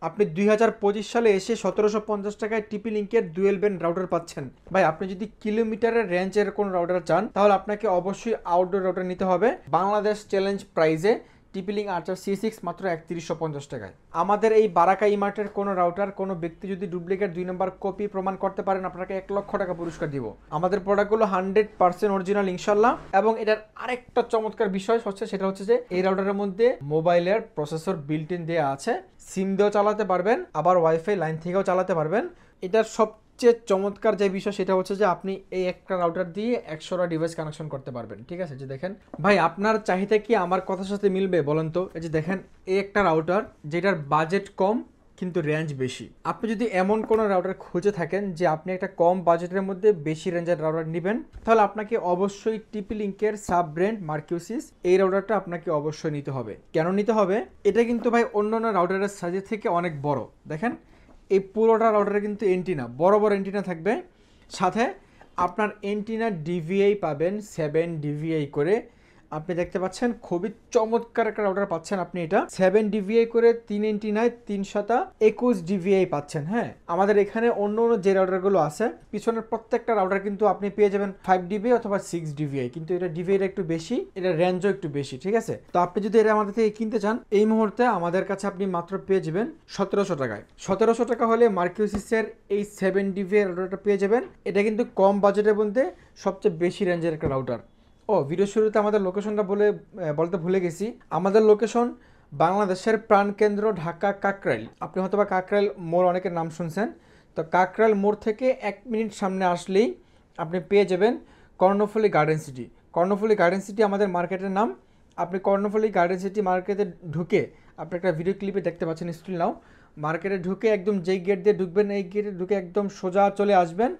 আপনি 2025 সালে এসে 1750 টাকায় টিপি লিঙ্কের ডুয়েল ব্যান্ড রাউটার পাচ্ছেন। ভাই আপনি যদি কিলোমিটারের রেঞ্জের কোন রাউটার চান তাহলে আপনাকে অবশ্যই আউটডোর রাউটার নিতে হবে বাংলাদেশ চ্যালেঞ্জ প্রাইজে। টিপি লিঙ্ক আর্চার C6 মাত্র 3150 টাকায়। আমাদের এই বারাকা ইমার্টের কোনো রাউটার কোনো ব্যক্তি যদি ডুপ্লিকেট 2 নম্বর কপি প্রমাণ করতে পারেন আপনাকে 1 লক্ষ টাকা পুরস্কার দিব। আমাদের প্রোডাক্টগুলো 100% অরিজিনাল ইনশাল্লাহ। এবং এটার আরেকটা চমৎকার বিষয় হচ্ছে সেটা হচ্ছে যে এই রাউটারের মধ্যে মোবাইলের প্রসেসর বিল্ট ইন দেওয়া আছে, সিম দিয়েও চালাতে পারবেন, আবার ওয়াইফাই লাইন থেকেও চালাতে পারবেন। এটার সবচেয়ে চমৎকার যে বিষয় সেটা হচ্ছে যে আপনি এই একটা রাউটার দিয়ে 100টা ডিভাইস কানেকশন করতে পারবেন। ঠিক আছে, যে দেখেন ভাই আপনার চাহিদা কি আমার কথার সাথে মিলবে বলেন তো? এই যে দেখেন এই একটা রাউটার যেটার বাজেট কম কিন্তু রেঞ্জ বেশি। আপনি যদি এমন কোনো রাউটার খুঁজে থাকেন যে আপনি একটা কম বাজেটের মধ্যে বেশি রেঞ্জের রাউটার নেবেন তাহলে আপনাকে অবশ্যই টিপি লিঙ্কের সাব ব্র্যান্ড মার্কিউসিস এই রাউটারটা আপনাকে অবশ্যই নিতে হবে। কেন নিতে হবে? এটা কিন্তু ভাই অন্যান্য রাউটারের সাইজের থেকে অনেক বড়। দেখেন এই পুরোটা রাউটারে কিন্তু এন্টিনা, বড় বড় এন্টিনা থাকবে, সাথে আপনার এন্টিনা ডিভিআই পাবেন 7 ডিভিআই করে। আপনি দেখতে পাচ্ছেন খুবই চমৎকার একটা রাউটার পাচ্ছেন আপনি। এটা 7 ডিভিআই করে 3 এন্টিনায় 321 ডিভিআই পাচ্ছেন। হ্যাঁ, আমাদের এখানে অন্য অন্য যে রাউটারগুলো আছে পিছনের প্রত্যেকটা রাউটার কিন্তু আপনি পেয়ে যাবেন 5 ডিভিআই অথবা 6 ডিভিআই, কিন্তু এটা ডিভিআইটা একটু বেশি, এটা রেঞ্জও একটু বেশি। ঠিক আছে, তো আপনি যদি এটা আমাদের থেকে কিনতে চান এই মুহূর্তে আমাদের কাছে আপনি মাত্র পেয়ে যাবেন 1700 টাকায়। 1700 টাকা হলে মার্কিউসিসের এই 7 ডিভিআই রাউটারটা পেয়ে যাবেন। এটা কিন্তু কম বাজেটের মধ্যে সবচেয়ে বেশি রেঞ্জের একটা রাউটার। ও ভিডিও শুরুতে আমাদের লোকেশনটা বলতে ভুলে গেছি। আমাদের লোকেশন বাংলাদেশের প্রাণকেন্দ্র ঢাকা কাকরাইল। আপনি হয়তো বা কাকরাইল মোড় অনেকের নাম শুনছেন, তো কাকরাইল মোড় থেকে 1 মিনিট সামনে আসলেই আপনি পেয়ে যাবেন Karnaphuli garden city. Karnaphuli garden city আমাদের মার্কেটের নাম। আপনি কর্ণফুলী গার্ডেন সিটি মার্কেটে ঢুকে আপনি একটা ভিডিও ক্লিপে দেখতে পাচ্ছেন স্টিল নাও, মার্কেটে ঢুকে একদম যেই গেট দিয়ে ঢুকবেন এই গেটে ঢুকে একদম সোজা চলে আসবেন।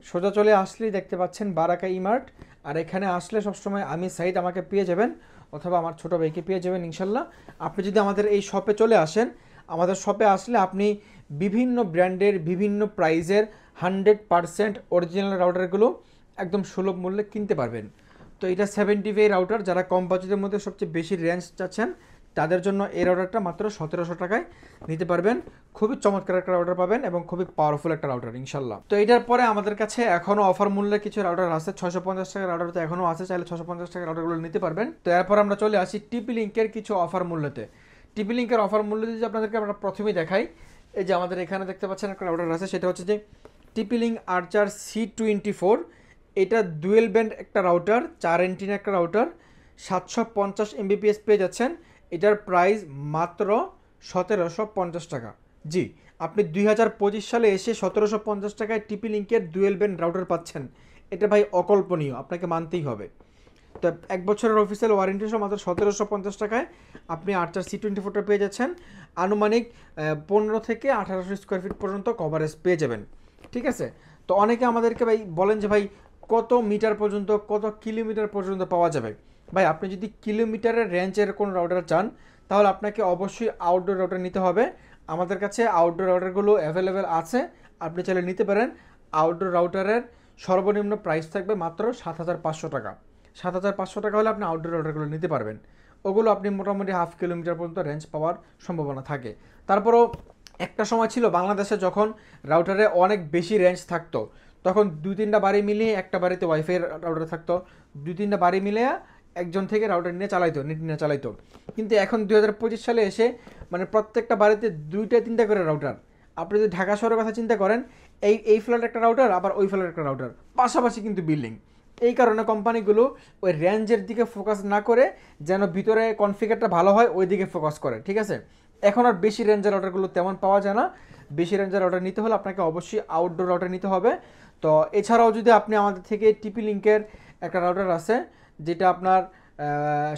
সোজা চলে আসলেই দেখতে পাচ্ছেন বারাকা ইমার্ট। আর এখানে আসলে সবসময় আমি সাইদ আমাকে পেয়ে যাবেন অথবা আমার ছোটো ভাইকে পেয়ে যাবেন ইনশাল্লাহ। আপনি যদি আমাদের এই শপে চলে আসেন, আমাদের শপে আসলে আপনি বিভিন্ন ব্র্যান্ডের বিভিন্ন প্রাইজের 100% অরিজিনাল রাউটারগুলো একদম সুলভ মূল্যে কিনতে পারবেন। তো এটা 70 রাউটার, যারা কম বাজেটের মধ্যে সবচেয়ে বেশি রেঞ্জ চাচ্ছেন তাদের জন্য এই রাউটারটা মাত্র 1700 টাকায় নিতে পারবেন। খুবই চমৎকার একটা রাউটার পাবেন এবং খুবই পাওয়ারফুল একটা রাউটার ইনশাল্লাহ। তো এটার পরে আমাদের কাছে এখনও অফার মূল্যে কিছু রাউটার আছে, 650 টাকার রাউটার তো এখনও আছে, চাইলে 650 টাকার রাউটারগুলো নিতে পারবেন। তো এরপর আমরা চলে আসি টিপি লিঙ্কের কিছু অফার মূল্যতে। টিপি লিঙ্কের অফার মূল্য যদি আপনাদেরকে আমরা প্রথমেই দেখাই, এই যে আমাদের এখানে দেখতে পাচ্ছেন একটা রাউটার আছে, সেটা হচ্ছে যে টিপি লিঙ্ক আর্চার C24। এটা ডুয়েল ব্যান্ড একটা রাউটার, 4 এন্টিনা একটা রাউটার, 750 MBPS পেয়ে যাচ্ছেন। এটার প্রাইস মাত্র 1750 টাকা। জি, আপনি 2025 সালে এসে 1750 টাকায় টিপি লিঙ্কের ডুয়েল ব্যান্ড রাউটার পাচ্ছেন। এটা ভাই অকল্পনীয়, আপনাকে মানতেই হবে। তো 1 বছরের অফিসিয়াল ওয়ারেন্টি সহ মাত্র 1750 টাকায় আপনি আর্চার C24টা পেয়ে যাচ্ছেন। আনুমানিক 15 থেকে 1800 স্কোয়ার ফিট পর্যন্ত কভারেজ পেয়ে যাবেন। ঠিক আছে, তো অনেকে আমাদেরকে ভাই বলেন যে ভাই কত মিটার পর্যন্ত, কত কিলোমিটার পর্যন্ত পাওয়া যাবে? ভাই আপনি যদি কিলোমিটারের রেঞ্জের কোনো রাউটার চান তাহলে আপনাকে অবশ্যই আউটডোর রাউটার নিতে হবে। আমাদের কাছে আউটডোর রাউটারগুলো অ্যাভেলেবেল আছে, আপনি চাইলে নিতে পারেন। আউটডোর রাউটারের সর্বনিম্ন প্রাইস থাকবে মাত্র 7500 টাকা। 7500 টাকা হলে আপনি আউটডোর রাউটারগুলো নিতে পারবেন। ওগুলো আপনি মোটামুটি 1/2 কিলোমিটার পর্যন্ত রেঞ্জ পাওয়ার সম্ভাবনা থাকে। তারপরও একটা সময় ছিল বাংলাদেশে যখন রাউটারে অনেক বেশি রেঞ্জ থাকতো, তখন 2-3টা বাড়ি মিলিয়ে একটা বাড়িতে ওয়াইফাই রাউটার থাকতো, 2-3টা বাড়ি মিলিয়ে একজন থেকে রাউটার নিয়ে চালাইতো, নেট নিয়ে চালাইতো। কিন্তু এখন 2025 সালে এসে মানে প্রত্যেকটা বাড়িতে 2-3টা করে রাউটার। আপনি যদি ঢাকা শহরের কথা চিন্তা করেন, এই ফ্ল্যাটের একটা রাউটার আবার ওই ফ্ল্যাটের একটা রাউটার, পাশাপাশি কিন্তু বিল্ডিং। এই কারণে কোম্পানিগুলো ওই রেঞ্জের দিকে ফোকাস না করে যেন ভিতরে কনফিগারটা ভালো হয় ওই দিকে ফোকাস করে। ঠিক আছে, এখন আর বেশি রেঞ্জের রাউটারগুলো তেমন পাওয়া যায় না। বেশি রেঞ্জের রাউটার নিতে হলে আপনাকে অবশ্যই আউটডোর রাউটার নিতে হবে। তো এছাড়াও যদি আপনি আমাদের থেকে টিপি লিঙ্কের একটা রাউটার আছে যেটা আপনার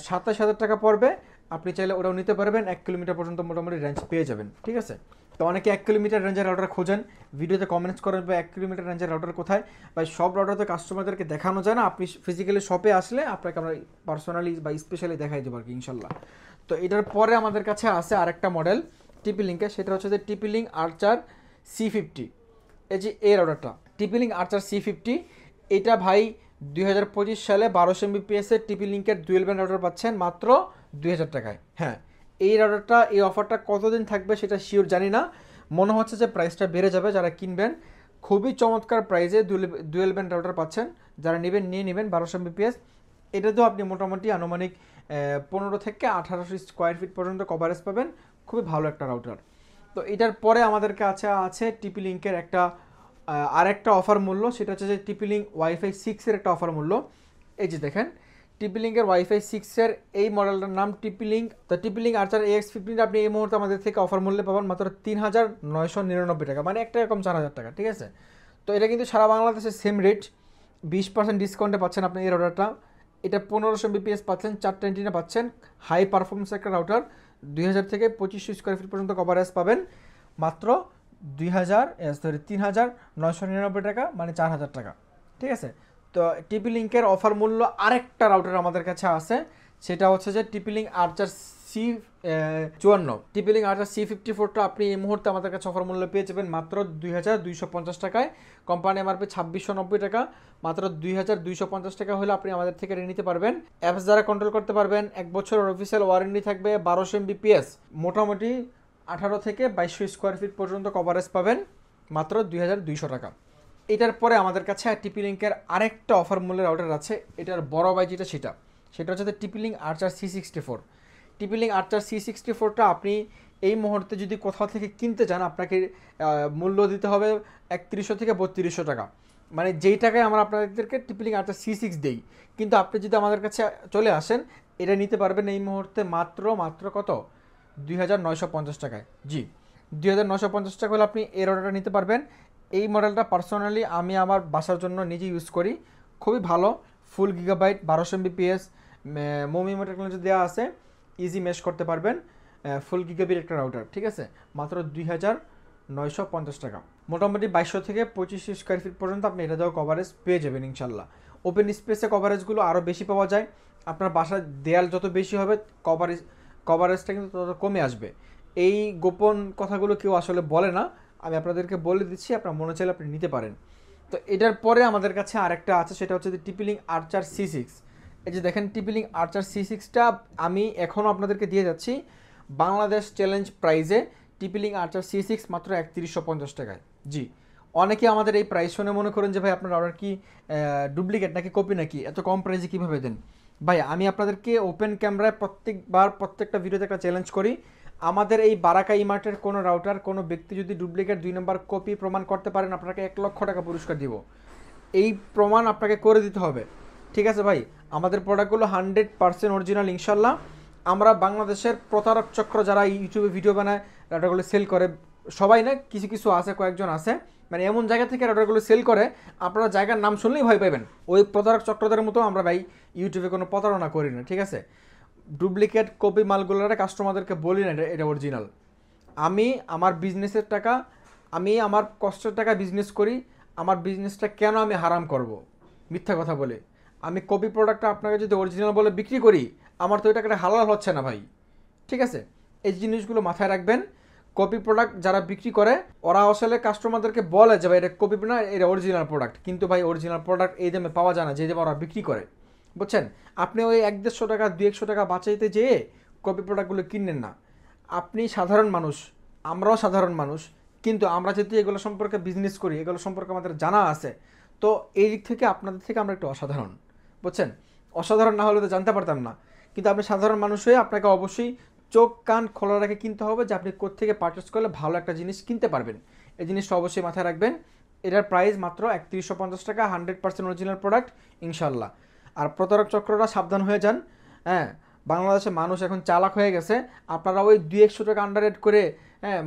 27,000 টাকা পড়বে, আপনি চাইলে ওটাও নিতে পারবেন। 1 কিলোমিটার পর্যন্ত মোটামুটি রেঞ্জ পেয়ে যাবেন। ঠিক আছে, তো অনেকে 1 কিলোমিটার রেঞ্জের রাউটার খোঁজেন, ভিডিওতে কমেন্টস করেন বা 1 কিলোমিটার রেঞ্জের রাউটার কোথায়। বা সব রাউটার তো কাস্টমারদেরকে দেখানো যায় না, আপনি ফিজিক্যালি শপে আসলে আপনাকে আমরা পার্সোনালি বা স্পেশালি দেখাই দেবো আর কি ইনশাল্লাহ। তো এটার পরে আমাদের কাছে আছে আরেকটা মডেল টিপি লিঙ্কে, সেটা হচ্ছে যে টিপি লিঙ্ক আর্চার C50। এই যে এই রাউটারটা টিপি লিঙ্ক আর্চার C50, এটা ভাই 2025 সালে 1200 MBPS এর টিপি লিঙ্কের ডুয়েল ব্যান্ড রাউটার পাচ্ছেন মাত্র 2000 টাকায়। হ্যাঁ, এই রাউটারটা, এই অফারটা কতদিন থাকবে সেটা শিওর জানি না, মনে হচ্ছে যে প্রাইসটা বেড়ে যাবে। যারা কিনবেন খুবই চমৎকার প্রাইসে ডুয়েল ব্যান্ড রাউটার পাচ্ছেন, যারা নেবেন নিয়ে নেবেন 1200 Mbps। এটাতেও আপনি মোটামুটি আনুমানিক 15 থেকে 1800 স্কোয়ার ফিট পর্যন্ত কভারেজ পাবেন, খুবই ভালো একটা রাউটার। তো এটার পরে আমাদের কাছে আছে টিপি লিঙ্কের একটা আরেকটা অফার মূল্য, সেটা হচ্ছে যে টিপি লিঙ্ক ওয়াইফাই 6-এর একটা অফার মূল্য। এই যে দেখেন টিপি লিঙ্কের ওয়াইফাই 6-এর এই মডেলটার নাম টিপি লিঙ্ক। তো টিপি লিঙ্ক আর্চার AX15 আপনি এই মুহূর্তে আমাদের থেকে অফার মূল্যে পাবেন মাত্র 3999 টাকা, মানে একটা এরকম 4000 টাকা, ঠিক আছে। তো এটা কিন্তু সারা বাংলাদেশে সেম রেট, 20% ডিসকাউন্টে পাচ্ছেন আপনি এই রাউটারটা। এটা 1500 Mbps পাচ্ছেন, 4টা অ্যান্টেনা পাচ্ছেন, হাই পারফরমেন্স একটা রাউটার। 2000 থেকে 2500 স্কোয়ার ফিট পর্যন্ত কভারেজ পাবেন মাত্র 3999 টাকা, মানে 4000 টাকা, ঠিক আছে। তো টিপি লিঙ্কের অফার মূল্য আরেকটা রাউটার আমাদের কাছে আছে, সেটা হচ্ছে যে টিপি লিঙ্ক আর্চার C54। টিপি লিঙ্ক আর্চার C54টা আপনি এই মুহূর্তে আমাদের কাছে অফার মূল্য পেয়ে যাবেন মাত্র 2250 টাকায়। কোম্পানি MRP 2690 টাকা, মাত্র 2250 টাকা হলে আপনি আমাদের থেকে নিতে পারবেন। অ্যাপস দ্বারা কন্ট্রোল করতে পারবেন, 1 বছরের অফিসিয়াল ওয়ারেন্টি থাকবে, 1200 Mbps, মোটামুটি 18 থেকে 2200 স্কোয়ার ফিট পর্যন্ত কভারেজ পাবেন মাত্র 2200 টাকা। এটার পরে আমাদের কাছে টিপি লিঙ্কের আরেকটা অফার মূল্যের রাউটার আছে, এটার বড় বাই সেটা হচ্ছে টিপি লিঙ্ক আর্চার C64। টিপি লিঙ্ক আর্চার C64টা আপনি এই মুহূর্তে যদি কোথাও থেকে কিনতে চান, আপনাকে মূল্য দিতে হবে 3100 থেকে 3200 টাকা, মানে যেই টাকায় আমরা আপনাদেরকে টিপি লিঙ্ক আর্চার C6 দেই। কিন্তু আপনি যদি আমাদের কাছে চলে আসেন, এটা নিতে পারবেন এই মুহূর্তে মাত্র কত, 2950 টাকায়। জি, 2950 টাকা হলে আপনি এই রাউটারটা নিতে পারবেন। এই মডেলটা পার্সোনালি আমি আমার বাসার জন্য নিজে ইউজ করি, খুবই ভালো, ফুল গিগাবাইট, 1200 Mbps, মোমিমো টেকনোলজি দেওয়া আছে, ইজি মেশ করতে পারবেন, ফুল গিগাবিট একটা রাউটার, ঠিক আছে, মাত্র 2950 টাকা। মোটামুটি 2200 থেকে 2500 স্কোয়ার ফিট পর্যন্ত আপনি এটা দেওয়া কভারেজ পেয়ে যাবেন ইনশাল্লাহ। ওপেন স্পেসে কভারেজগুলো আরও বেশি পাওয়া যায়, আপনার বাসার দেয়াল যত বেশি হবে কভারেজটা কিন্তু তত কমে আসবে। এই গোপন কথাগুলো কেউ আসলে বলে না, আমি আপনাদেরকে বলে দিচ্ছি, আপনার মনে চাইলে আপনি নিতে পারেন। তো এটার পরে আমাদের কাছে আরেকটা আছে, সেটা হচ্ছে টিপি লিঙ্ক আর্চার C6। এই যে দেখেন টিপি লিঙ্ক আর্চার C6টা আমি এখনও আপনাদেরকে দিয়ে যাচ্ছি বাংলাদেশ চ্যালেঞ্জ প্রাইজে। টিপি লিঙ্ক আর্চার C6 মাত্র 3150 টাকায়। জি, অনেকে আমাদের এই প্রাইস শুনে মনে করেন যে ভাই আপনার অর্ডার কি ডুপ্লিকেট নাকি কপি নাকি, এত কম প্রাইসে কীভাবে দেন। ভাই আমি আপনাদেরকে ওপেন ক্যামেরায় প্রত্যেকটা ভিডিওতে একটা চ্যালেঞ্জ করি, আমাদের এই বারাকা ইমার্টের কোনো রাউটার কোনো ব্যক্তি যদি ডুপ্লিকেট 2 নম্বর কপি প্রমাণ করতে পারেন, আপনাকে 1 লক্ষ টাকা পুরস্কার দিব। এই প্রমাণ আপনাকে করে দিতে হবে, ঠিক আছে ভাই। আমাদের প্রোডাক্টগুলো 100% অরিজিনাল ইনশাল্লাহ। আমরা বাংলাদেশের প্রতারক চক্র যারা ইউটিউবে ভিডিও বানায় রাউটারগুলো সেল করে, সবাই না, কিছু কিছু আছে, কয়েকজন আছে, মানে এমন জায়গা থেকে রাউটারগুলো সেল করে আপনারা জায়গার নাম শুনলেই ভয় পাবেন। ওই প্রতারক চক্রদের মতো আমরা ভাই ইউটিউবে কোনো প্রতারণা করি না, ঠিক আছে। ডুপ্লিকেট কপি মালগুলোরা কাস্টমারদেরকে বলি না এটা অরিজিনাল। আমি আমার বিজনেসের টাকা, আমি আমার কষ্টের টাকা বিজনেস করি, আমার বিজনেসটা কেন আমি হারাম করব মিথ্যা কথা বলে? আমি কপি প্রোডাক্টটা আপনাকে যদি অরিজিনাল বলে বিক্রি করি, আমার তো ওই টাকাটা হালাল হচ্ছে না ভাই, ঠিক আছে। এই জিনিসগুলো মাথায় রাখবেন। কপি প্রোডাক্ট যারা বিক্রি করে ওরা আসলে কাস্টমারদেরকে বলে যে ভাই এটা কপি না, এটা অরিজিনাল প্রোডাক্ট, কিন্তু ভাই অরিজিনাল প্রোডাক্ট এই দামে পাওয়া যায় না যে দামে ওরা বিক্রি করে, বুঝছেন। আপনি ওই 100-150 টাকা 200 টাকা বাঁচাইতে যেয়ে কপি প্রোডাক্টগুলো কিনেন না। আপনি সাধারণ মানুষ, আমরাও সাধারণ মানুষ, কিন্তু আমরা যেহেতু এগুলো সম্পর্কে বিজনেস করি, এগুলো সম্পর্কে আমাদের জানা আছে, তো এই দিক থেকে আপনাদের থেকে আমরা একটু অসাধারণ, বুঝছেন। অসাধারণ না হলে তো জানতে পারতাম না, কিন্তু আপনি সাধারণ মানুষ হয়ে আপনাকে অবশ্যই চোখ কান খোলা রেখে কিনতে হবে যে আপনি কোত্থেকে পারচেস করলে ভালো একটা জিনিস কিনতে পারবেন। এই জিনিসটা অবশ্যই মাথায় রাখবেন। এটার প্রাইস মাত্র 3150 টাকা, 100% অরিজিনাল প্রোডাক্ট ইনশাল্লাহ। আর প্রতারক চক্ররা সাবধান হয়ে যান, হ্যাঁ। বাংলাদেশের মানুষ এখন চালাক হয়ে গেছে, আপনারা ওই 200-100 টাকা আন্ডার রেট করে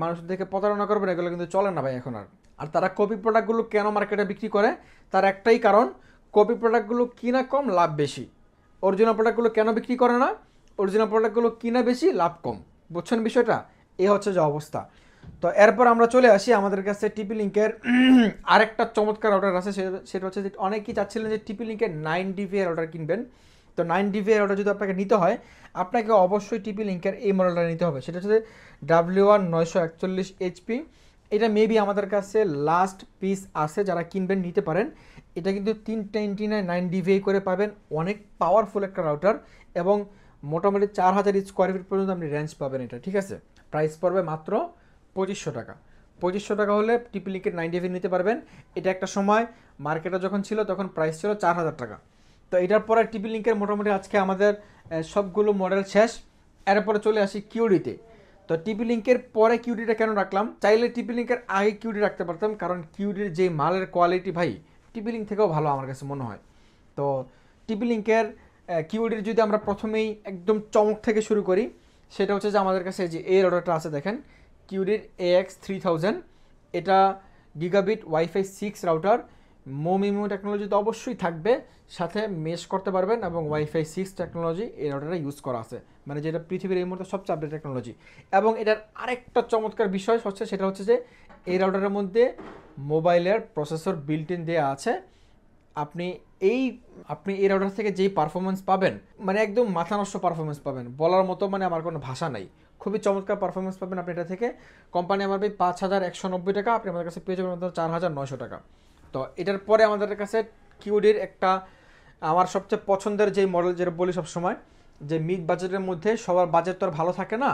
মানুষের থেকে প্রতারণা করবেন, এগুলো কিন্তু চলে না ভাই এখন আর। আর তারা কপি প্রোডাক্টগুলো কেন মার্কেটে বিক্রি করে, তার একটাই কারণ, কপি প্রোডাক্টগুলো কিনা কম লাভ বেশি। অরিজিনাল প্রোডাক্টগুলো কেন বিক্রি করে না, অরিজিনাল প্রোডাক্টগুলো কিনা বেশি লাভ কম, বুঝছেন বিষয়টা, এই হচ্ছে যে অবস্থা। তো এরপর আমরা চলে আসি আমাদের কাছে টিপি লিঙ্কের আরেকটা চমৎকার রাউটার আছে, সেটা হচ্ছে যে অনেকেই চাচ্ছিলেন যে টিপি লিঙ্কের 9 DVI রাউটার কিনবেন। তো 9 DVI রাউটার যদি আপনাকে নিতে হয়, আপনাকে অবশ্যই টিপি লিঙ্কের এই মডেলটা নিতে হবে, সেটা হচ্ছে W1 941 HP। এটা মেবি আমাদের কাছে লাস্ট পিস আছে, যারা কিনবেন নিতে পারেন। এটা কিন্তু 399 9 DVI করে পাবেন, অনেক পাওয়ারফুল একটা রাউটার এবং মোটামুটি 4000 স্কোয়ার ফিট পর্যন্ত আপনি রেঞ্জ পাবেন এটা, ঠিক আছে। প্রাইস পড়বে মাত্র 2500 টাকা। 2500 টাকা হলে টিপি লিঙ্কের 90 নিতে পারবেন। এটা একটা সময় মার্কেটে যখন ছিল তখন প্রাইস ছিল 4000 টাকা। তো এটার পরে টিপি লিঙ্কের মোটামুটি আজকে আমাদের সবগুলো মডেল শেষ। এরপরে চলে আসি কিউডিতে। তো টিপি লিঙ্কের পরে কিউডিটা কেন রাখলাম, চাইলে টিপি লিঙ্কের আগে কিউডি রাখতে পারতাম, কারণ কিউডির যে মালের কোয়ালিটি ভাই টিপি লিঙ্ক থেকেও ভালো আমার কাছে মনে হয়। তো টিপি লিঙ্কের কিউডির যদি আমরা প্রথমেই একদম চমক থেকে শুরু করি, সেটা হচ্ছে যে আমাদের কাছে যে এই অর্ডারটা আছে দেখেন, কিউডির AX3000। এটা গিগাবিট ওয়াইফাই 6 রাউটার, মোমিমো টেকনোলজি তো অবশ্যই থাকবে, সাথে মেশ করতে পারবেন এবং ওয়াইফাই 6 টেকনোলজি এই রাউটারে ইউজ করা আছে, মানে যেটা পৃথিবীর এই মুহূর্তে সবচেয়ে আপডেট টেকনোলজি। এবং এটার আরেকটা চমৎকার বিষয় হচ্ছে সেটা হচ্ছে যে এই রাউটারের মধ্যে মোবাইলের প্রসেসর বিল্ট ইন দেওয়া আছে। আপনি এই রাউটার থেকে যেই পারফরমেন্স পাবেন, মানে একদম মাথা নষ্ট পারফরমেন্স পাবেন, বলার মতো মানে আমার কোনো ভাষা নাই। খুবই চমৎকার পারফরমেন্স পাবেন আপনি এটা থেকে। কোম্পানি আমার ভাই 5190 টাকা, আপনি আমাদের কাছে পেয়ে যাবেন মাত্র 4900 টাকা। তো এটার পরে আমাদের কাছে কিউডির একটা আমার সবচেয়ে পছন্দের যেই মডেল, যেটা বলি সবসময়, যে মিড বাজেটের মধ্যে সবার বাজেট তো আর ভালো থাকে না,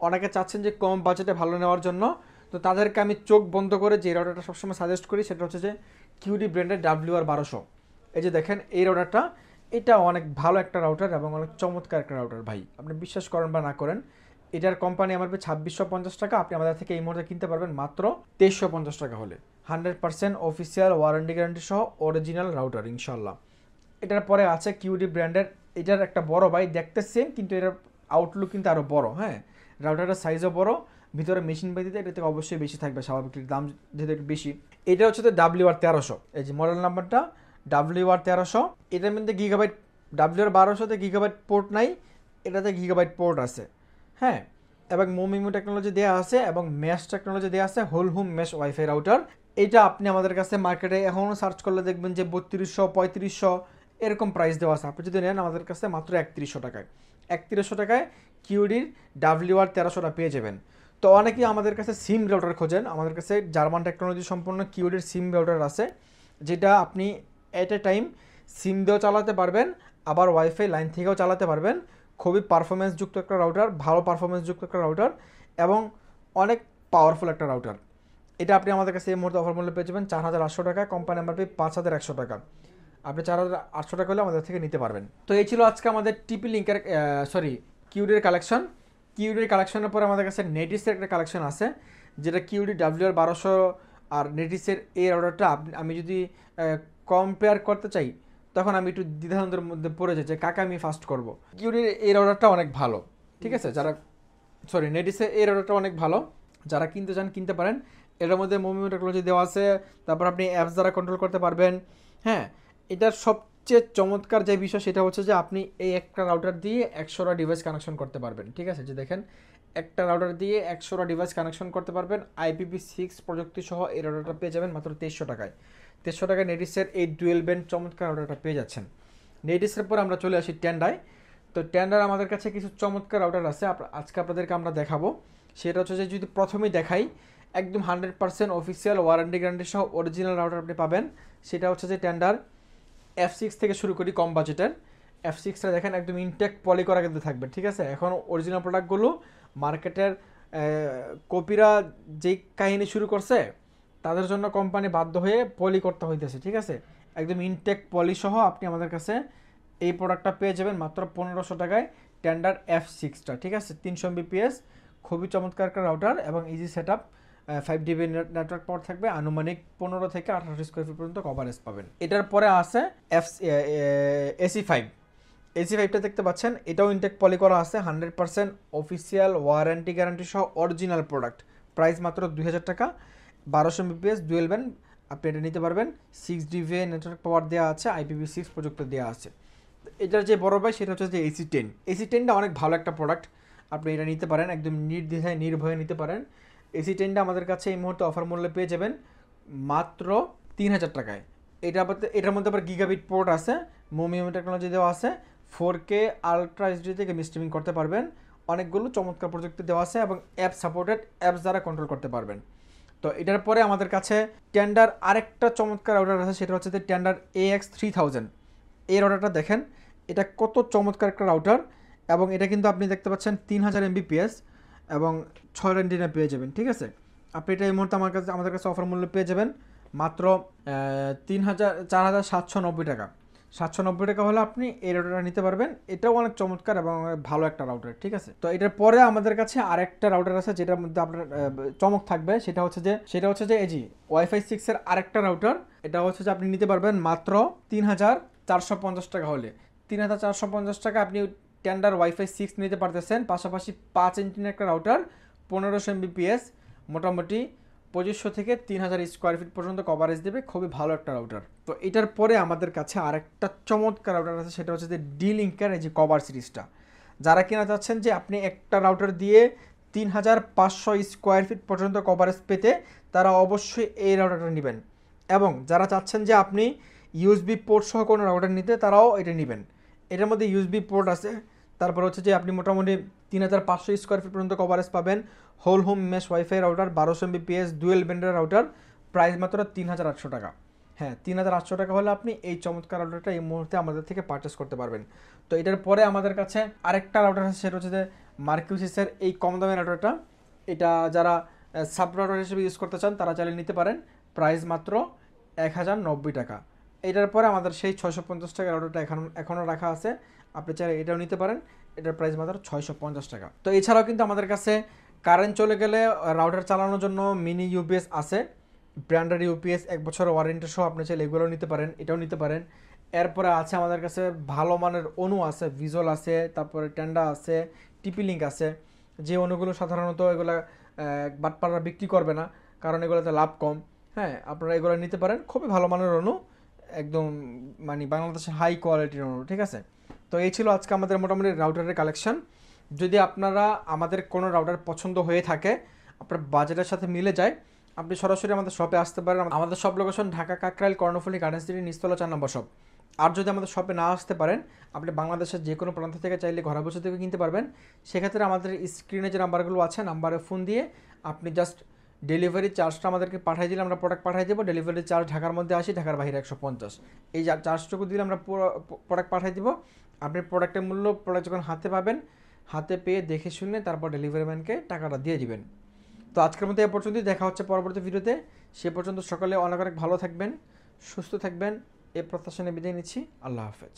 অনেকে চাচ্ছেন যে কম বাজেটে ভালো নেওয়ার জন্য। তো তাদেরকে আমি চোখ বন্ধ করে যে রাউটারটা সবসময় সাজেস্ট করি সেটা হচ্ছে যে কিউডি ব্র্যান্ডের WR1200। এই যে দেখেন এই রাউটারটা, এটা অনেক ভালো একটা রাউটার এবং অনেক চমৎকার একটা রাউটার ভাই, আপনি বিশ্বাস করেন বা না করেন। এটার কোম্পানি আমার 2650 টাকা, আপনি আমাদের থেকে এই মুহূর্তে কিনতে পারবেন মাত্র 2350 টাকা হলে। 100% অফিসিয়াল ওয়ারেন্টি গ্যারান্টি সহ অরিজিনাল রাউটার ইনশাল্লাহ। এটার পরে আছে কিউডি ব্র্যান্ডের, এটার একটা বড় ভাই, দেখতে সেম কিন্তু এটার আউটলুক কিন্তু আরও বড়। হ্যাঁ, রাউটারের সাইজও বড়, ভিতরে মেশিন বাই দিতে এটা থেকে অবশ্যই বেশি থাকবে, স্বাভাবিক দাম যেহেতু একটু বেশি। এটা হচ্ছে তো WR1300, এই যে মডেল নাম্বারটা WR1300। এটার মধ্যে গিগাবাইট, WR1200তে গিগাবাইট পোর্ট নাই, এটাতে গিগাবাইট পোর্ট আছে। হ্যাঁ, এবং মোমিমো টেকনোলজি দেওয়া আছে এবং মেশ টেকনোলজি দেওয়া আছে, whole home mesh wifi router. এটা আপনি আমাদের কাছে মার্কেটে এখনও সার্চ করলে দেখবেন যে 3200 3500 এরকম প্রাইস দেওয়া আছে। আপনি যদি নেন আমাদের কাছে মাত্র 3100 টাকায়, 3100 টাকায় কিউডির WR1300টা পেয়ে যাবেন। তো অনেকেই আমাদের কাছে সিম রাউটার খোঁজেন, আমাদের কাছে জার্মান টেকনোলজি সম্পন্ন কিউডির সিম রাউটার আছে, যেটা আপনি এট এ টাইম সিম দিয়েও চালাতে পারবেন, আবার ওয়াইফাই লাইন থেকেও চালাতে পারবেন। খুবই পারফরমেন্সযুক্ত একটা রাউটার, ভালো পারফরমেন্সযুক্ত একটা রাউটার এবং অনেক পাওয়ারফুল একটা রাউটার। এটা আপনি আমাদের কাছে এই মুহূর্তে অফার মূল্য পেয়ে যাবেন 4800 টাকা, কোম্পানি নাম্বার পেয়ে 5100 টাকা। আপনি 4800 টাকা হলে আমাদের থেকে নিতে পারবেন। তো এই ছিল আজকে আমাদের টিপি লিঙ্কের কিউডির কালেকশন। কিউডির কালেকশনের পরে আমাদের কাছে নেটিসের একটা কালেকশন আছে, যেটা কিউডি WR1200 আর নেটিসের এই রাউটারটা আমি যদি কম্পেয়ার করতে চাই তখন আমি একটু দ্বিধাদ্বন্দ্বের মধ্যে পড়ে যাই যে কাকে আমি ফার্স্ট করব। কিউডির এই রাউটারটা অনেক ভালো, ঠিক আছে, নেটিসের এই রাউটারটা অনেক ভালো, যারা কিনতে চান কিনতে পারেন। এটার মধ্যে মোমিমো টেকনোলজি দেওয়া আছে, তারপর আপনি অ্যাপস দ্বারা কন্ট্রোল করতে পারবেন। হ্যাঁ, এটার সবচেয়ে চমৎকার যে বিষয় সেটা হচ্ছে যে আপনি এই একটা রাউটার দিয়ে 100টা ডিভাইস কানেকশন করতে পারবেন, ঠিক আছে। যে দেখেন একটা রাউটার দিয়ে 100টা ডিভাইস কানেকশন করতে পারবেন, IPv6 প্রযুক্তি সহ এই রাউটারটা পেয়ে যাবেন মাত্র 2300 টাকায়। 2300 টাকায় নেটিসের এই ডুয়েল ব্যান্ড চমৎকার রাউটারটা পেয়ে যাচ্ছেন। নেটিসের পর আমরা চলে আসি টেন্ডায়। তো টেন্ডার আমাদের কাছে কিছু চমৎকার রাউটার আছে, আজকে আপনাদেরকে আমরা দেখাবো। সেটা হচ্ছে যে যদি প্রথমেই দেখাই, একদম 100% অফিসিয়াল ওয়ারেন্টি গ্যারান্টি সহ অরিজিনাল রাউটার আপনি পাবেন, সেটা হচ্ছে যে টেন্ডার F6 থেকে শুরু করি কম বাজেটের। F6টা দেখেন একদম ইনটেক পলি করা কিন্তু থাকবে, ঠিক আছে। এখন অরিজিনাল প্রোডাক্টগুলো মার্কেটের কপিরা যেই কাহিনী শুরু করছে তাদের জন্য কোম্পানি বাধ্য হয়ে পলি করতে হইতেছে, ঠিক আছে। একদম ইনটেক পলি সহ আপনি আমাদের কাছে এই প্রোডাক্টটা পেয়ে যাবেন মাত্র 1500 টাকায়, টেন্ডার F6টা, ঠিক আছে। 300 Mbps, খুবই চমৎকার একটা রাউটার এবং easy set up. 5GB network power থাকবে, আনুমানিক 15 থেকে 18 স্কোয়ার ফিট পর্যন্ত কভারেজ পাবেন। এটার পরে আছে AC5টা দেখতে পাচ্ছেন, এটাও ইনটেক পলি করা আছে, 100% অফিসিয়াল ওয়ারেন্টি গ্যারান্টি সহ অরিজিনাল প্রোডাক্ট। প্রাইস মাত্র 2000 টাকা, 1200 Mbps ডুয়েল ব্যান্ড, আপনি এটা নিতে পারবেন। 6GB নেটওয়ার্ক পাওয়ার দেওয়া আছে, IPv6 প্রযুক্তি দেওয়া আছে। এটার যে বড় ভাই সেটা হচ্ছে যে AC10। AC10টা অনেক ভালো একটা প্রোডাক্ট, আপনি এটা নিতে পারেন, একদম নির্দ্বিধায় নির্ভয়ে নিতে পারেন। AC10টা আমাদের কাছে এই মুহূর্তে অফার মূল্যে পেয়ে যাবেন মাত্র 3000 টাকায়। এটার মধ্যে আবার গিগাবিট পোর্ট আছে, মোমিমো টেকনোলজি দেওয়া আছে, 4K আলট্রা এইচডি থেকে স্ট্রিমিং করতে পারবেন, অনেকগুলো চমৎকার প্রযুক্তি দেওয়া আছে এবং অ্যাপ সাপোর্টেড, অ্যাপস দ্বারা কন্ট্রোল করতে পারবেন। তো এটার পরে আমাদের কাছে টেন্ডার আরেকটা চমৎকার রাউটার আছে, সেটা হচ্ছে টেন্ডার AX3000। এই রাউটারটা দেখেন, এটা কত চমৎকার একটা রাউটার এবং এটা কিন্তু আপনি দেখতে পাচ্ছেন 3000 Mbps এবং 6 রেন্টিনা পেয়ে যাবেন, ঠিক আছে। আপনি এটা এই মুহূর্তে আমাদের কাছে অফার মূল্য পেয়ে যাবেন মাত্র 4790 টাকা। 790 টাকা হলে আপনি এই রাউটারটা নিতে পারবেন। এটাও অনেক চমৎকার এবং ভালো একটা রাউটার, ঠিক আছে। তো এটার পরে আমাদের কাছে আরেকটা রাউটার আছে যেটার মধ্যে আপনার চমক থাকবে, সেটা হচ্ছে যে এজি ওয়াইফাই 6 এর আরেকটা রাউটার। এটা হচ্ছে যে আপনি নিতে পারবেন মাত্র 3450 টাকা হলে। 3450 টাকা আপনি টেন্ডার ওয়াইফাই 6 নিতে পারতেছেন, পাশাপাশি 5 ইঞ্চির একটা রাউটার, 1500 Mbps, মোটামুটি 2500 থেকে 3000 স্কোয়ার ফিট পর্যন্ত কভারেজ দেবে। খুবই ভালো একটা রাউটার। তো এটার পরে আমাদের কাছে আরেকটা চমৎকার রাউটার আছে, সেটা হচ্ছে যে ডি-লিঙ্কের এই যে কভার সিরিজটা। যারা কিনা চাচ্ছেন যে আপনি একটা রাউটার দিয়ে 3500 স্কোয়ার ফিট পর্যন্ত কভারেজ পেতে, তারা অবশ্যই এই রাউটারটা নেবেন। এবং যারা চাচ্ছেন যে আপনি ইউএসবি পোর্ট সহ কোনো রাউটার নিতে, তারাও এটা নেবেন। এটার মধ্যে ইউএসবি পোর্ট আছে, তারপর হচ্ছে যে আপনি মোটামুটি 3500 স্কোয়ার ফিট পর্যন্ত কভারেজ পাবেন। Whole home mesh wifi router, 1200 Mbps dual ব্যান্ডের রাউটার, প্রাইস মাত্র 3800 টাকা। হ্যাঁ, 3800 টাকা হলে আপনি এই চমৎকার রাউটারটা এই মুহূর্তে আমাদের থেকে পারচেস করতে পারবেন। তো এটার পরে আমাদের কাছে আরেকটা রাউটার আছে, সেটা হচ্ছে যে মার্কিউসিসের এই কম দামের রাউটারটা। এটা যারা সাব রাউটার হিসেবে ইউজ করতে চান তারা চাইলে নিতে পারেন, প্রাইস মাত্র 1090 টাকা। এটার পরে আমাদের সেই 650 টাকা রাউটারটা এখনও রাখা আছে, আপনি চাইলে এটাও নিতে পারেন। এটার প্রাইস মাত্র 650 টাকা। তো এছাড়াও কিন্তু আমাদের কাছে কারেন্ট চলে গেলে রাউটার চালানোর জন্য মিনি ইউপিএস আছে, ব্র্যান্ডের ইউপিএস 1 বছরের ওয়ারেন্টি সহ, আপনি চাইলে এগুলো নিতে পারেন, এটাও নিতে পারেন। এরপরে আছে আমাদের কাছে ভালো মানের অনু আছে, ভিজুয়াল আছে, তারপরে টেন্ডা আছে, টিপি লিঙ্ক আছে। যে অনুগুলো সাধারণত এগুলো বাটপাড়া বিক্রি করবে না, কারণ এগুলোতে লাভ কম। হ্যাঁ, আপনারা এগুলো নিতে পারেন, খুবই ভালো মানের অনু, একদম মানে বাংলাদেশের হাই কোয়ালিটির অনু, ঠিক আছে। তো এই ছিল আজকে আমাদের মোটামুটি রাউটারের কালেকশন। যদি আপনারা আমাদের কোনো রাউটার পছন্দ হয়ে থাকে, আপনার বাজেটের সাথে মিলে যায়, আপনি সরাসরি আমাদের শপে আসতে পারেন। আমাদের shop location Dhaka Kakrail Karnaphuli garden city নিচতলা 4 নম্বর শপ। আর যদি আমাদের শপে না আসতে পারেন, আপনি বাংলাদেশের যে কোনো প্রান্ত থেকে চাইলে ঘরে বসে থেকে কিনতে পারবেন। সেক্ষেত্রে আমাদের স্ক্রিনে যে নাম্বারগুলো আছে, নাম্বারে ফোন দিয়ে আপনি জাস্ট ডেলিভারি চার্জটা আমাদেরকে পাঠিয়ে দিলে আমরা প্রোডাক্ট পাঠিয়ে দেবো। ডেলিভারি চার্জ ঢাকার মধ্যে 80, ঢাকার বাইরে 150। এই চার্জটুকু দিলে আমরা পুরো প্রোডাক্ট পাঠিয়ে দিব। আপনি প্রোডাক্টের মূল্য প্রোডাক্ট যখন হাতে পাবেন, হাতে পেয়ে দেখে শুনে তারপর ডেলিভারি ম্যানকে টাকাটা দিয়ে দিবেন। তো আজকের মতো এ পর্যন্তই, দেখা হচ্ছে পরবর্তী ভিডিওতে। সে পর্যন্ত সকালে অনেক অনেক ভালো থাকবেন, সুস্থ থাকবেন, এ প্রত্যাশা নিয়ে বিদায় নিচ্ছি। আল্লাহ হাফেজ।